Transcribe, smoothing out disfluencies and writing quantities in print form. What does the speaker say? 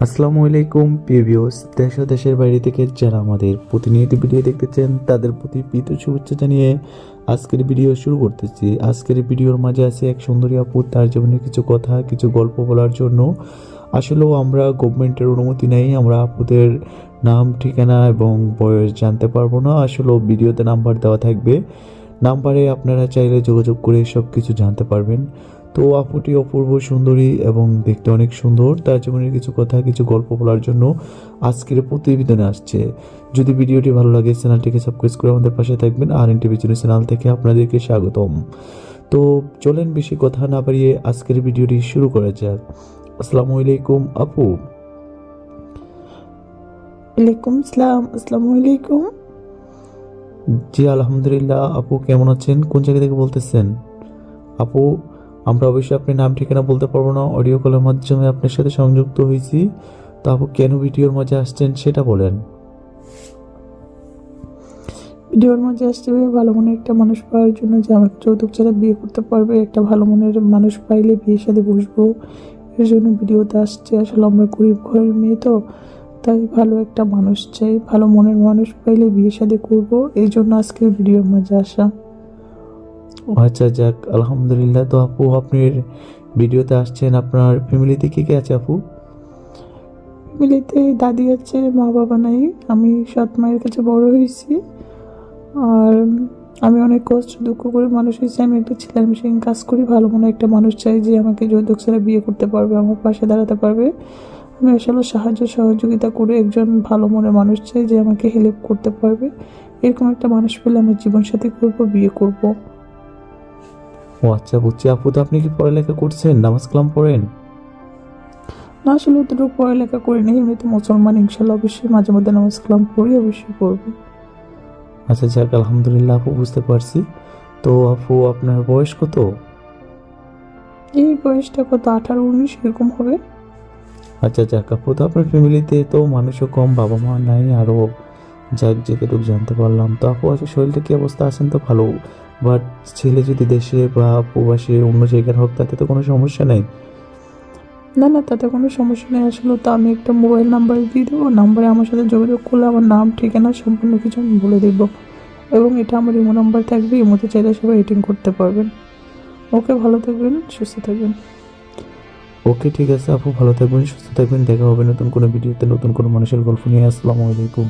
আসসালামু আলাইকুম প্রিয় ভিউয়ার্স, দেশ ও দেশের বাইরে থেকে যারা আমাদের প্রতিনিয়ত ভিডিও দেখতেছেন তাদের প্রতি প্রীত শুভেচ্ছা জানিয়ে আজকের ভিডিও শুরু করতেছি। আজকের ভিডিওর মাঝে আছে এক সুন্দরী আপু, তার জীবনে কিছু কথা কিছু গল্প বলার জন্য। আসলেও আমরা গভর্নমেন্টের অনুমতি নেই, আমরা আপুদের নাম ঠিকানা এবং বয়স জানতে পারবো না। আসলেও ভিডিওতে নাম্বার দেওয়া থাকবে, নাম্বারে আপনারা চাইলে যোগাযোগ করে সব কিছু জানতে পারবেন। তো আপুটি অপূর্ব সুন্দরী এবং দেখতে অনেক সুন্দর, তার জীবনের কিছু কথা কিছু গল্প বলার জন্য আজকের প্রতিবেদনে আসছে। যদি ভিডিওটি ভালো লাগে চ্যানেলটিকে সাবস্ক্রাইব করে আমাদের পাশে থাকবেন। আর এন টিভি চ্যানেল থেকে আপনাদেরকে স্বাগতম। তো চলেন বেশি কথা না বাড়িয়ে আজকের ভিডিওটি শুরু করা যাক। আসসালামু আলাইকুম আপু। ওয়ালাইকুম সালাম। আসসালামু আলাইকুম। জি আলহামদুলিল্লাহ। আপু কেমন আছেন? কোন জায়গা থেকে বলতেছেন? আপু, আমরা অবশ্যই আপনার নাম ঠিকানা বলতে পারবো না, অডিও কলের মাধ্যমে আপনার সাথে সংযুক্ত হয়েছি। তো আপু কেন ভিডিওর মাঝে আসছেন সেটা বলেন। ভিডিওর মাঝে আসতে হবে ভালো মনের একটা মানুষ পাওয়ার জন্য, যে আমাকে যৌতুক ছাড়া বিয়ে করতে পারবে। একটা ভালো মনের মানুষ পাইলে বিয়ের সাথে বসবো, এর জন্য ভিডিওতে আসছে। আসলে আমরা গরিব ঘরের মেয়ে, তো তাই ভালো একটা মানুষ চাই, ভালো মনের মানুষ পাইলে বিয়ের সাথে করবো, এই জন্য আজকের ভিডিওর মাঝে আসা। আচ্ছা যাক, আলহামদুলিল্লাহ। তো আপু আপনার ভিডিওতে আসছেন, আপনার ফ্যামিলিতে কে কে আছে আপু? ফ্যামিলিতে দাদি আছে, মা বাবা নাই। আমি সৎ মায়ের কাছে বড় হয়েছি। আর আমি অনেক কষ্ট দুঃখ করে মানুষ হয়েছি। আমি একটা ছেলের মেশিন কাজ করি। ভালো মনে একটা মানুষ চাই যে আমাকে যৌতুক ছাড়া বিয়ে করতে পারবে, আমার পাশে দাঁড়াতে পারবে। আমি আসলে সাহায্য সহযোগিতা করে একজন ভালো মনের মানুষ চাই যে আমাকে হেল্প করতে পারবে। এরকম একটা মানুষ পেলে আমি জীবন সাথী করবো, বিয়ে করব। ও আচ্ছা বুঝছি। আপু তো আপনি কি পড়ালেখা করছেন, নামাজ কালাম পড়েন? না, আসলে অতটুকু পড়ালেখা করি নাই, এমনিতে মুসলমান। ইনশাল্লাহ অবশ্যই মাঝে মধ্যে নামাজ কালাম পড়ি, অবশ্যই পড়বো। আচ্ছা যাক, আলহামদুলিল্লাহ আপু, বুঝতে পারছি। তো আপু আপনার বয়স কত? এই বয়সটা কত, 18-19 এরকম হবে। আচ্ছা যাক আপু, তো আপনার ফ্যামিলিতে তো মানুষও কম, বাবা মা নাই আরও, যাক যেটুকু জানতে পারলাম। তো আপু আচ্ছা, শরীরটা কি অবস্থা? আছেন তো ভালো, বাট ছেলে যদি দেশে বা প্রবাসে অন্য জায়গার হোক তাতে তো কোনো সমস্যা নেই। না না, তাতে কোনো সমস্যা নেই। আসলে তো আমি একটা মোবাইল নাম্বার দিয়ে দেবো, নাম্বারে আমার সাথে যোগাযোগ করলে আমার নাম ঠিকানা সম্পূর্ণ কিছু আমি বলে দেবো। এবং এটা আমার ইমো নাম্বার থাকবে, ইমোতে চাইলে সবাই এডিটিং করতে পারবেন। ওকে, ভালো থাকবেন, সুস্থ থাকবেন। ওকে ঠিক আছে আপু, ভালো থাকবেন সুস্থ থাকবেন, দেখা হবে নতুন কোনো ভিডিওতে নতুন কোনো মানুষের গল্প নিয়ে। আসসালামু আলাইকুম।